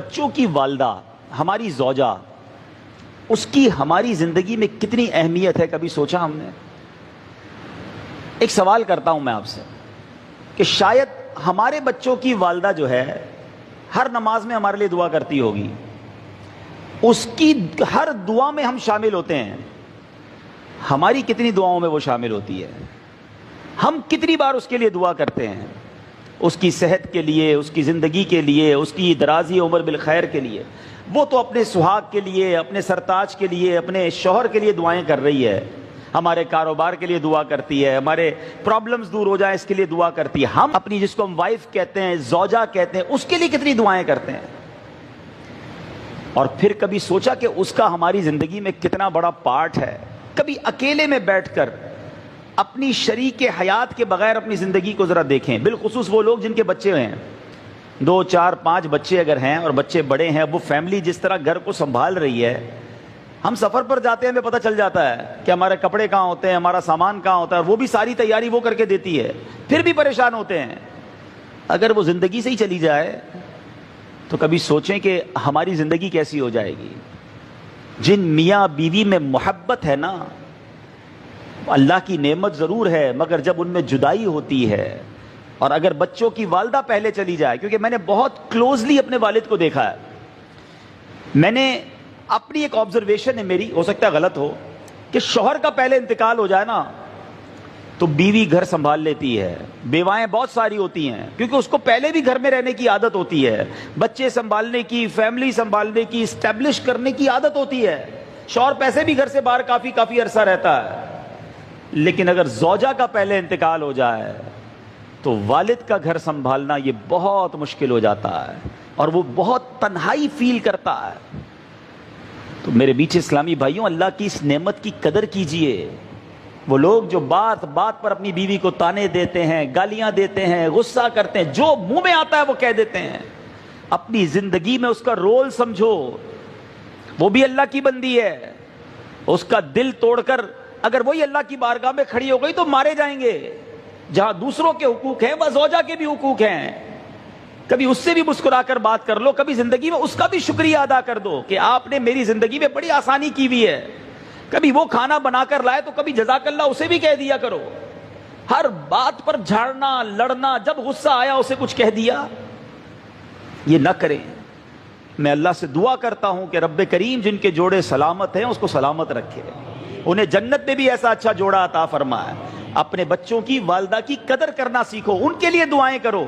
بچوں کی والدہ ہماری زوجہ، اس کی ہماری زندگی میں کتنی اہمیت ہے، کبھی سوچا ہم نے؟ ایک سوال کرتا ہوں میں آپ سے کہ شاید ہمارے بچوں کی والدہ جو ہے ہر نماز میں ہمارے لیے دعا کرتی ہوگی، اس کی ہر دعا میں ہم شامل ہوتے ہیں، ہماری کتنی دعاؤں میں وہ شامل ہوتی ہے؟ ہم کتنی بار اس کے لیے دعا کرتے ہیں، اس کی صحت کے لیے، اس کی زندگی کے لیے، اس کی درازی عمر بالخیر کے لیے؟ وہ تو اپنے سہاگ کے لیے، اپنے سرتاج کے لیے، اپنے شوہر کے لیے دعائیں کر رہی ہے، ہمارے کاروبار کے لیے دعا کرتی ہے، ہمارے پرابلمز دور ہو جائیں اس کے لیے دعا کرتی ہے۔ ہم اپنی، جس کو ہم وائف کہتے ہیں، زوجہ کہتے ہیں، اس کے لیے کتنی دعائیں کرتے ہیں؟ اور پھر کبھی سوچا کہ اس کا ہماری زندگی میں کتنا بڑا پارٹ ہے؟ کبھی اکیلے میں بیٹھ کر اپنی شریک حیات کے بغیر اپنی زندگی کو ذرا دیکھیں، بالخصوص وہ لوگ جن کے بچے ہیں، 2 4 5 بچے اگر ہیں اور بچے بڑے ہیں، وہ فیملی جس طرح گھر کو سنبھال رہی ہے۔ ہم سفر پر جاتے ہیں، ہمیں پتہ چل جاتا ہے کہ ہمارے کپڑے کہاں ہوتے ہیں، ہمارا سامان کہاں ہوتا ہے، وہ بھی ساری تیاری وہ کر کے دیتی ہے، پھر بھی پریشان ہوتے ہیں۔ اگر وہ زندگی سے ہی چلی جائے تو کبھی سوچیں کہ ہماری زندگی کیسی ہو جائے گی؟ جن میاں بیوی میں محبت ہے نا، اللہ کی نعمت ضرور ہے، مگر جب ان میں جدائی ہوتی ہے، اور اگر بچوں کی والدہ پہلے چلی جائے، کیونکہ میں نے بہت کلوزلی اپنے والد کو دیکھا ہے، میں نے اپنی ایک آبزرویشن ہے میری، ہو سکتا ہے غلط ہو، کہ شوہر کا پہلے انتقال ہو جائے نا تو بیوی گھر سنبھال لیتی ہے، بیوائیں بہت ساری ہوتی ہیں، کیونکہ اس کو پہلے بھی گھر میں رہنے کی عادت ہوتی ہے، بچے سنبھالنے کی، فیملی سنبھالنے کی، اسٹیبلش کرنے کی عادت ہوتی ہے۔ شوہر پیسے بھی گھر سے باہر کافی عرصہ رہتا ہے، لیکن اگر زوجہ کا پہلے انتقال ہو جائے تو والد کا گھر سنبھالنا یہ بہت مشکل ہو جاتا ہے، اور وہ بہت تنہائی فیل کرتا ہے۔ تو میرے میٹھے اسلامی بھائیوں، اللہ کی اس نعمت کی قدر کیجئے۔ وہ لوگ جو بات بات پر اپنی بیوی کو تانے دیتے ہیں، گالیاں دیتے ہیں، غصہ کرتے ہیں، جو منہ میں آتا ہے وہ کہہ دیتے ہیں، اپنی زندگی میں اس کا رول سمجھو، وہ بھی اللہ کی بندی ہے، اس کا دل توڑ کر اگر وہی اللہ کی بارگاہ میں کھڑی ہو گئی تو مارے جائیں گے۔ جہاں دوسروں کے حقوق ہیں، وہ زوجہ کے بھی حقوق ہیں، کبھی اس سے بھی مسکرا کر بات کر لو، کبھی زندگی میں اس کا بھی شکریہ ادا کر دو کہ آپ نے میری زندگی میں بڑی آسانی کی ہوئی ہے۔ کبھی وہ کھانا بنا کر لائے تو کبھی جزاک اللہ اسے بھی کہہ دیا کرو۔ ہر بات پر جھاڑنا، لڑنا، جب غصہ آیا اسے کچھ کہہ دیا، یہ نہ کریں۔ میں اللہ سے دعا کرتا ہوں کہ رب کریم جن کے جوڑے سلامت ہیں اس کو سلامت رکھے، انہیں جنت میں بھی ایسا اچھا جوڑا عطا فرمائے۔ اپنے بچوں کی، والدہ کی قدر کرنا سیکھو، ان کے لیے دعائیں کرو۔